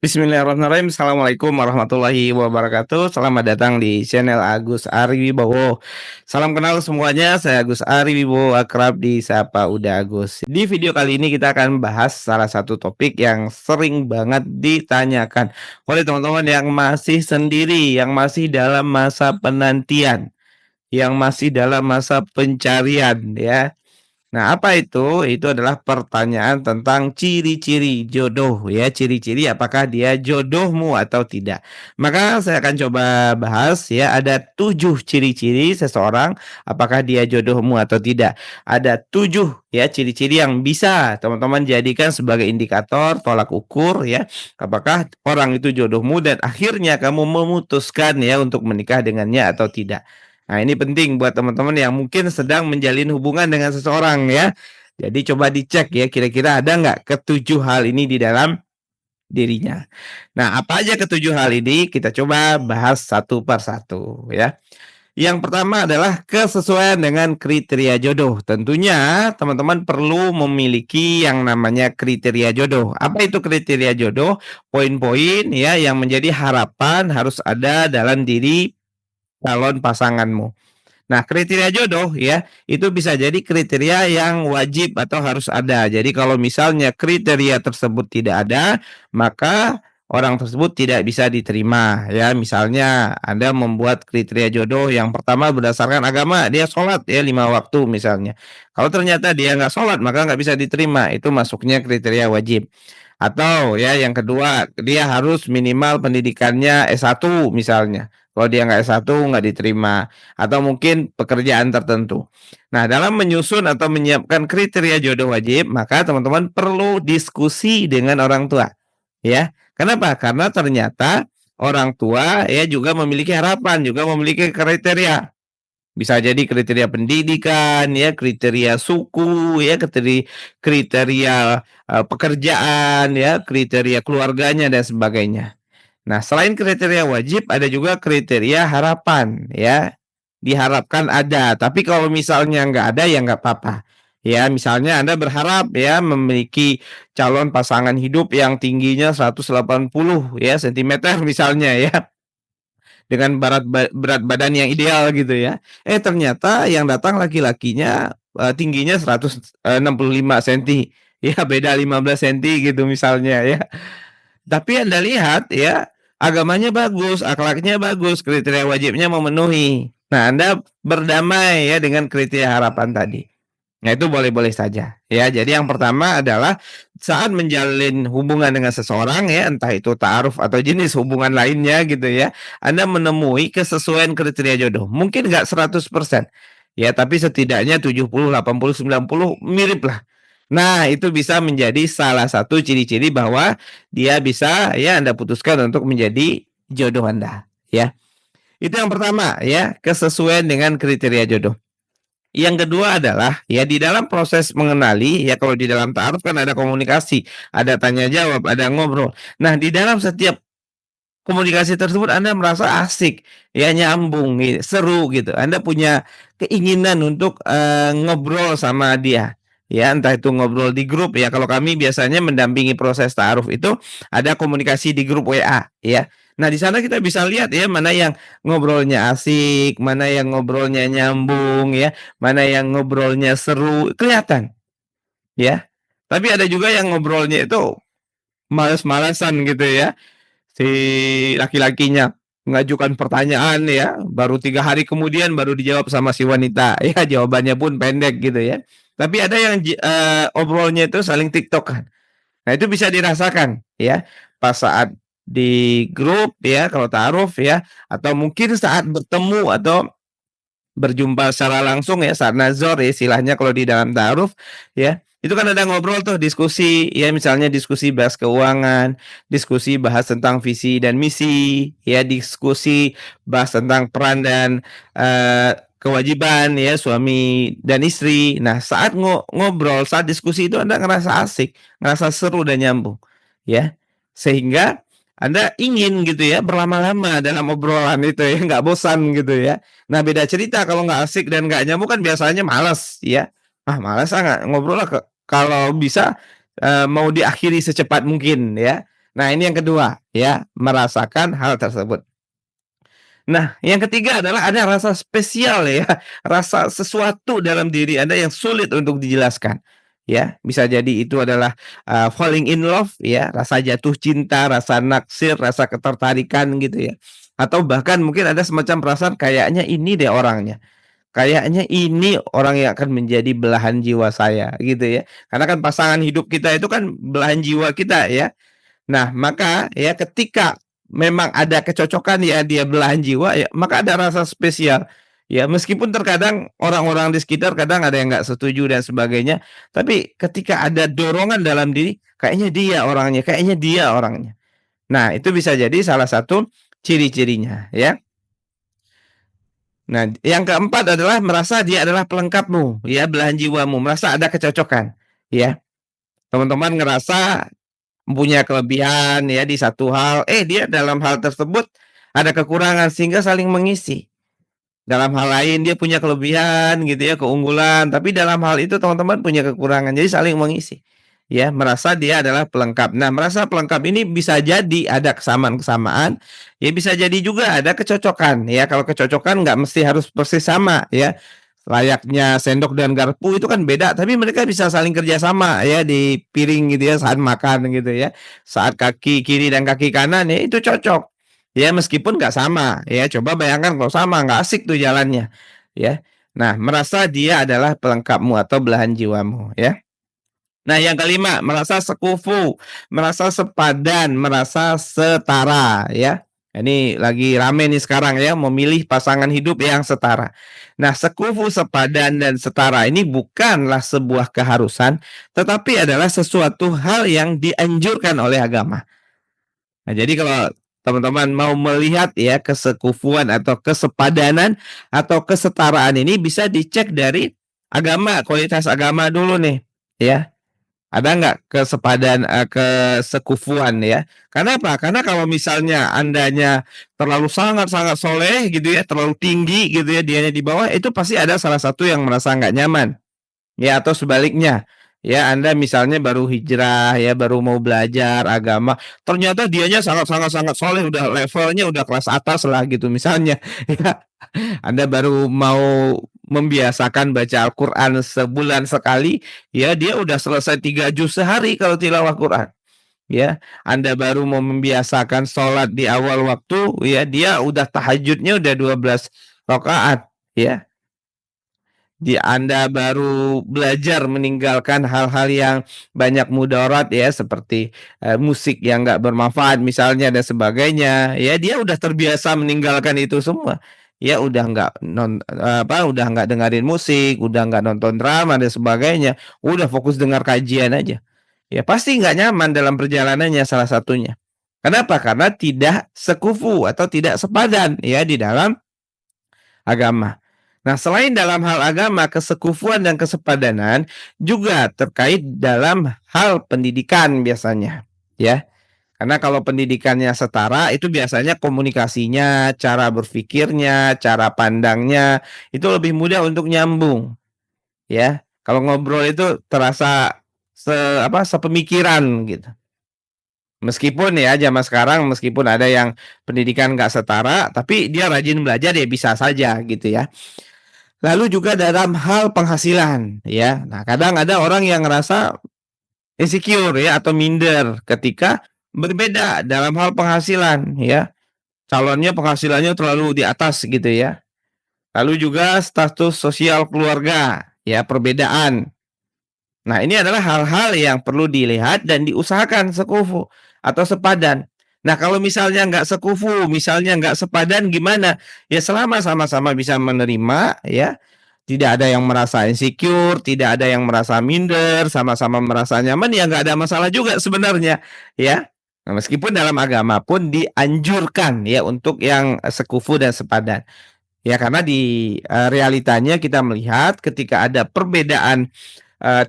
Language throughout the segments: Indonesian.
Bismillahirrahmanirrahim. Assalamualaikum warahmatullahi wabarakatuh. Selamat datang di channel Agus Ariwibowo. Salam kenal semuanya, saya Agus Ariwibowo, akrab disapa Uda Agus. Di video kali ini kita akan bahas salah satu topik yang sering banget ditanyakan oleh teman-teman yang masih sendiri, yang masih dalam masa penantian, yang masih dalam masa pencarian ya. Nah, apa itu? Itu adalah pertanyaan tentang ciri-ciri jodoh ya, ciri-ciri apakah dia jodohmu atau tidak. Maka saya akan coba bahas ya, ada 7 ciri-ciri seseorang apakah dia jodohmu atau tidak. Ada 7 ya ciri-ciri yang bisa teman-teman jadikan sebagai indikator tolak ukur ya, apakah orang itu jodohmu dan akhirnya kamu memutuskan ya untuk menikah dengannya atau tidak. Nah, ini penting buat teman-teman yang mungkin sedang menjalin hubungan dengan seseorang ya. Jadi coba dicek ya kira-kira ada nggak ketujuh hal ini di dalam dirinya. Nah, apa aja ketujuh hal ini? Kita coba bahas satu per satu ya. Yang pertama adalah kesesuaian dengan kriteria jodoh. Tentunya teman-teman perlu memiliki yang namanya kriteria jodoh. Apa itu kriteria jodoh? Poin-poin ya yang menjadi harapan harus ada dalam diri calon pasanganmu. Nah, kriteria jodoh ya, itu bisa jadi kriteria yang wajib atau harus ada. Jadi kalau misalnya kriteria tersebut tidak ada, maka orang tersebut tidak bisa diterima ya. Misalnya Anda membuat kriteria jodoh yang pertama berdasarkan agama, dia sholat ya 5 waktu misalnya. Kalau ternyata dia nggak sholat, maka nggak bisa diterima. Itu masuknya kriteria wajib. Atau ya yang kedua, dia harus minimal pendidikannya S1 misalnya. Kalau dia nggak S1 nggak diterima, atau mungkin pekerjaan tertentu. Nah, dalam menyusun atau menyiapkan kriteria jodoh wajib, maka teman-teman perlu diskusi dengan orang tua, ya. Kenapa? Karena ternyata orang tua ya juga memiliki harapan, juga memiliki kriteria. Bisa jadi kriteria pendidikan ya, kriteria suku ya, kriteria, pekerjaan ya, kriteria keluarganya dan sebagainya. Nah, selain kriteria wajib, ada juga kriteria harapan, ya. Diharapkan ada, tapi kalau misalnya nggak ada, ya nggak apa-apa. Ya, misalnya Anda berharap ya memiliki calon pasangan hidup yang tingginya 180 ya sentimeter misalnya ya, dengan berat badan yang ideal gitu ya. Ternyata yang datang laki-lakinya, tingginya 165 senti, ya beda 15 senti gitu misalnya ya. Tapi Anda lihat ya, agamanya bagus, akhlaknya bagus, kriteria wajibnya memenuhi. Nah, Anda berdamai ya dengan kriteria harapan tadi. Nah, itu boleh-boleh saja ya. Jadi yang pertama adalah saat menjalin hubungan dengan seseorang ya, entah itu ta'aruf atau jenis hubungan lainnya gitu ya, Anda menemui kesesuaian kriteria jodoh. Mungkin nggak 100% ya, tapi setidaknya 70, 80, 90 mirip lah. Nah, itu bisa menjadi salah satu ciri-ciri bahwa dia bisa ya Anda putuskan untuk menjadi jodoh Anda, ya. Itu yang pertama ya, kesesuaian dengan kriteria jodoh. Yang kedua adalah ya di dalam proses mengenali ya kalau di dalam ta'aruf kan ada komunikasi, ada tanya jawab, ada ngobrol. Nah, di dalam setiap komunikasi tersebut Anda merasa asik, ya nyambung, seru gitu. Anda punya keinginan untuk, ngobrol sama dia, ya entah itu ngobrol di grup ya, kalau kami biasanya mendampingi proses ta'aruf itu ada komunikasi di grup WA ya. Nah, di sana kita bisa lihat ya mana yang ngobrolnya asik, mana yang ngobrolnya nyambung ya, mana yang ngobrolnya seru, kelihatan ya. Tapi ada juga yang ngobrolnya itu males-malesan gitu ya. Si laki-lakinya mengajukan pertanyaan ya, baru 3 hari kemudian baru dijawab sama si wanita, ya jawabannya pun pendek gitu ya. Tapi ada yang obrolnya itu saling tiktokan. Nah, itu bisa dirasakan ya, pas saat di grup ya, kalau ta'aruf ya, atau mungkin saat bertemu atau berjumpa secara langsung ya, saat nazar ya istilahnya kalau di dalam ta'aruf ya, itu kan ada ngobrol tuh diskusi ya, misalnya diskusi bahas keuangan, diskusi bahas tentang visi dan misi, ya diskusi bahas tentang peran dan, kewajiban ya suami dan istri. Nah, saat ngobrol, saat diskusi itu Anda ngerasa asik, ngerasa seru dan nyambung ya, sehingga Anda ingin gitu ya berlama-lama dalam obrolan itu ya, nggak bosan gitu ya. Nah, beda cerita kalau nggak asik dan nggak nyambung kan biasanya malas ya. "Ah, malas ah, nggak ngobrol lah," kalau bisa, mau diakhiri secepat mungkin ya. Nah, ini yang kedua ya, merasakan hal tersebut. Nah, yang ketiga adalah ada rasa spesial ya, rasa sesuatu dalam diri Anda yang sulit untuk dijelaskan, ya. Bisa jadi itu adalah, falling in love ya, rasa jatuh cinta, rasa naksir, rasa ketertarikan gitu ya. Atau bahkan mungkin ada semacam perasaan kayaknya ini deh orangnya, kayaknya ini orang yang akan menjadi belahan jiwa saya gitu ya. Karena kan pasangan hidup kita itu kan belahan jiwa kita ya. Nah, maka ya ketika memang ada kecocokan ya dia belahan jiwa ya, maka ada rasa spesial. Ya meskipun terkadang orang-orang di sekitar kadang ada yang nggak setuju dan sebagainya, tapi ketika ada dorongan dalam diri, kayaknya dia orangnya. Nah, itu bisa jadi salah satu ciri-cirinya ya. Nah, yang keempat adalah merasa dia adalah pelengkapmu, ya belahan jiwamu, merasa ada kecocokan, ya. Teman-teman ngerasa punya kelebihan ya di satu hal, dia dalam hal tersebut ada kekurangan sehingga saling mengisi. Dalam hal lain dia punya kelebihan gitu ya, keunggulan, tapi dalam hal itu teman-teman punya kekurangan, jadi saling mengisi. Ya, merasa dia adalah pelengkap. Nah, merasa pelengkap ini bisa jadi ada kesamaan-kesamaan, ya bisa jadi juga ada kecocokan ya. Kalau kecocokan nggak mesti harus persis sama ya. Layaknya sendok dan garpu itu kan beda, tapi mereka bisa saling kerja sama ya di piring gitu ya saat makan gitu ya. Saat kaki kiri dan kaki kanan ya itu cocok. Ya meskipun nggak sama ya, coba bayangkan kalau sama nggak asik tuh jalannya ya. Nah, merasa dia adalah pelengkapmu atau belahan jiwamu ya. Nah, yang kelima, merasa sekufu, merasa sepadan, merasa setara ya. Ini lagi rame nih sekarang ya, memilih pasangan hidup yang setara. Nah, sekufu, sepadan, dan setara ini bukanlah sebuah keharusan, tetapi adalah sesuatu hal yang dianjurkan oleh agama. Nah, jadi kalau teman-teman mau melihat ya kesekufuan atau kesepadanan atau kesetaraan ini bisa dicek dari agama, kualitas agama dulu nih ya. Ada nggak kesekufuan ya? Karena apa? Karena kalau misalnya Andanya terlalu sangat-sangat soleh gitu ya, terlalu tinggi gitu ya, dianya di bawah, itu pasti ada salah satu yang merasa nggak nyaman. Ya atau sebaliknya, ya Anda misalnya baru hijrah ya, baru mau belajar agama, ternyata dianya sangat sangat sangat soleh, udah levelnya udah kelas atas lah gitu misalnya, ya. Anda baru mau membiasakan baca Al-Quran sebulan sekali, ya dia udah selesai 3 juz sehari kalau tilawah Quran, ya. Anda baru mau membiasakan sholat di awal waktu, ya dia udah tahajudnya udah 12 rakaat, ya. Anda baru belajar meninggalkan hal-hal yang banyak mudarat ya seperti, musik yang nggak bermanfaat misalnya dan sebagainya, ya dia udah terbiasa meninggalkan itu semua. Ya udah udah nggak dengerin musik, udah nggak nonton drama dan sebagainya, udah fokus dengar kajian aja. Ya pasti nggak nyaman dalam perjalanannya salah satunya. Kenapa? Karena tidak sekufu atau tidak sepadan ya di dalam agama. Nah, selain dalam hal agama, kesekufuan dan kesepadanan juga terkait dalam hal pendidikan biasanya, ya. Karena kalau pendidikannya setara, itu biasanya komunikasinya, cara berpikirnya, cara pandangnya, itu lebih mudah untuk nyambung, ya. Kalau ngobrol itu terasa sepemikiran gitu. Meskipun ya zaman sekarang meskipun ada yang pendidikan nggak setara, tapi dia rajin belajar ya bisa saja gitu ya. Lalu juga dalam hal penghasilan ya. Nah, kadang ada orang yang ngerasa insecure ya atau minder ketika berbeda dalam hal penghasilan ya. Calonnya penghasilannya terlalu di atas gitu ya. Lalu juga status sosial keluarga ya, perbedaan. Nah, ini adalah hal-hal yang perlu dilihat dan diusahakan sekufu atau sepadan. Nah, kalau misalnya nggak sekufu, misalnya nggak sepadan gimana? Ya selama sama-sama bisa menerima ya, tidak ada yang merasa insecure, tidak ada yang merasa minder, sama-sama merasa nyaman, ya nggak ada masalah juga sebenarnya, ya. Nah, meskipun dalam agama pun dianjurkan ya untuk yang sekufu dan sepadan. Ya karena di, realitanya kita melihat ketika ada perbedaan,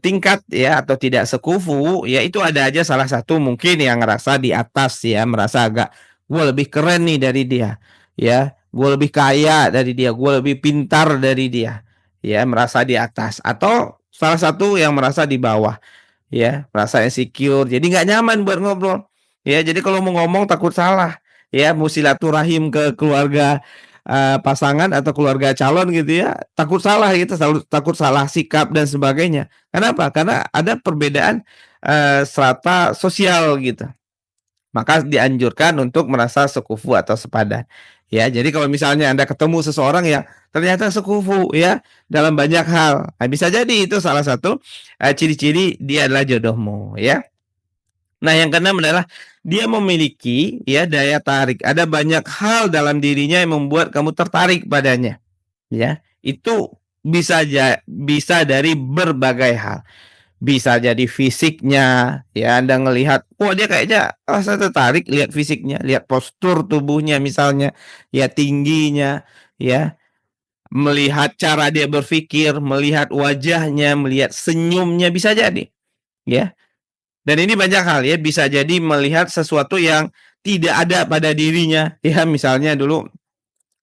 tingkat ya atau tidak sekufu, ya itu ada aja salah satu mungkin yang ngerasa di atas ya, merasa agak, "Gue lebih keren nih dari dia," ya, "Gue lebih kaya dari dia, gue lebih pintar dari dia," ya, merasa di atas. Atau salah satu yang merasa di bawah, ya, merasa insecure, jadi nggak nyaman buat ngobrol. Ya, jadi kalau mau ngomong takut salah, ya, mau silaturahim ke keluarga, pasangan atau keluarga calon gitu ya, takut salah gitu, takut salah sikap dan sebagainya. Kenapa? Karena ada perbedaan, strata sosial gitu. Maka dianjurkan untuk merasa sekufu atau sepadan. Ya, jadi kalau misalnya Anda ketemu seseorang yang ternyata sekufu ya, dalam banyak hal, nah bisa jadi itu salah satu, ciri-ciri dia adalah jodohmu ya. Nah, yang keenam adalah dia memiliki ya daya tarik. Ada banyak hal dalam dirinya yang membuat kamu tertarik padanya, ya. Itu bisa dari berbagai hal. Bisa jadi fisiknya, ya Anda ngelihat, "Wah dia kayaknya saya tertarik lihat fisiknya, lihat postur tubuhnya misalnya, ya tingginya, ya, melihat cara dia berpikir, melihat wajahnya, melihat senyumnya," bisa jadi, ya. Dan ini banyak hal ya, bisa jadi melihat sesuatu yang tidak ada pada dirinya, ya misalnya dulu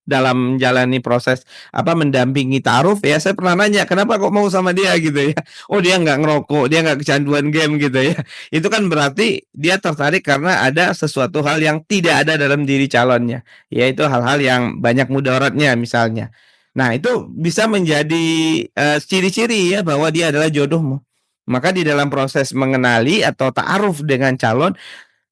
dalam menjalani proses, mendampingi ta'aruf ya, saya pernah nanya, "Kenapa kok mau sama dia?" Gitu ya. "Oh dia nggak ngerokok, dia nggak kecanduan game," gitu ya. Itu kan berarti dia tertarik karena ada sesuatu hal yang tidak ada dalam diri calonnya, yaitu hal-hal yang banyak mudaratnya misalnya. Nah itu bisa menjadi, ciri-ciri ya bahwa dia adalah jodohmu. Maka di dalam proses mengenali atau ta'aruf dengan calon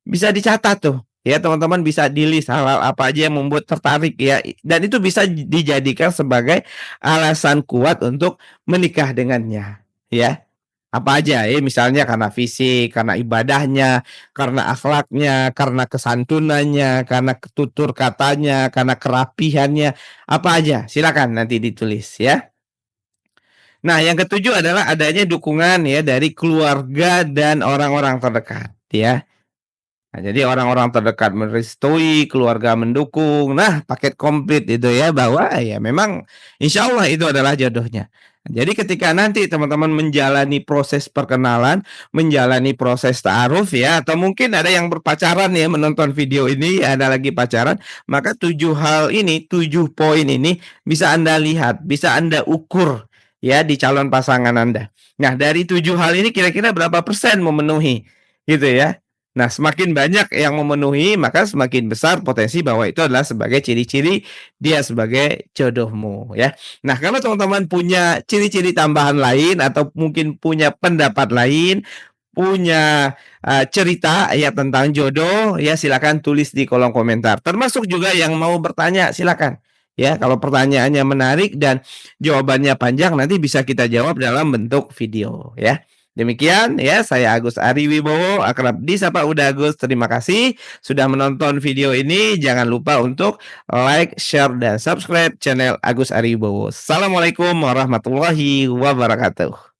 bisa dicatat tuh, ya teman-teman bisa di-list hal-hal apa aja yang membuat tertarik ya, dan itu bisa dijadikan sebagai alasan kuat untuk menikah dengannya, ya. Apa aja ya, misalnya karena fisik, karena ibadahnya, karena akhlaknya, karena kesantunannya, karena tutur katanya, karena kerapihannya, apa aja silakan nanti ditulis ya. Nah yang ketujuh adalah adanya dukungan ya dari keluarga dan orang-orang terdekat ya. Nah, jadi orang-orang terdekat merestui, keluarga mendukung. Nah, paket komplit itu ya bahwa ya memang insya Allah itu adalah jodohnya. Jadi ketika nanti teman-teman menjalani proses perkenalan, menjalani proses ta'aruf ya, atau mungkin ada yang berpacaran ya menonton video ini, ada lagi pacaran, maka 7 hal ini, 7 poin ini bisa Anda lihat, bisa Anda ukur ya di calon pasangan Anda. Nah, dari 7 hal ini kira-kira berapa persen memenuhi gitu ya. Nah, semakin banyak yang memenuhi, maka semakin besar potensi bahwa itu adalah sebagai ciri-ciri dia sebagai jodohmu, ya. Nah, kalau teman-teman punya ciri-ciri tambahan lain atau mungkin punya pendapat lain, punya, cerita ya tentang jodoh, ya silakan tulis di kolom komentar. Termasuk juga yang mau bertanya, silakan. Ya, kalau pertanyaannya menarik dan jawabannya panjang, nanti bisa kita jawab dalam bentuk video, ya. Demikian ya, saya Agus Ari Wibowo, akrab disapa Uda Agus. Terima kasih sudah menonton video ini. Jangan lupa untuk like, share, dan subscribe channel Agus Ari Wibowo. Assalamualaikum warahmatullahi wabarakatuh.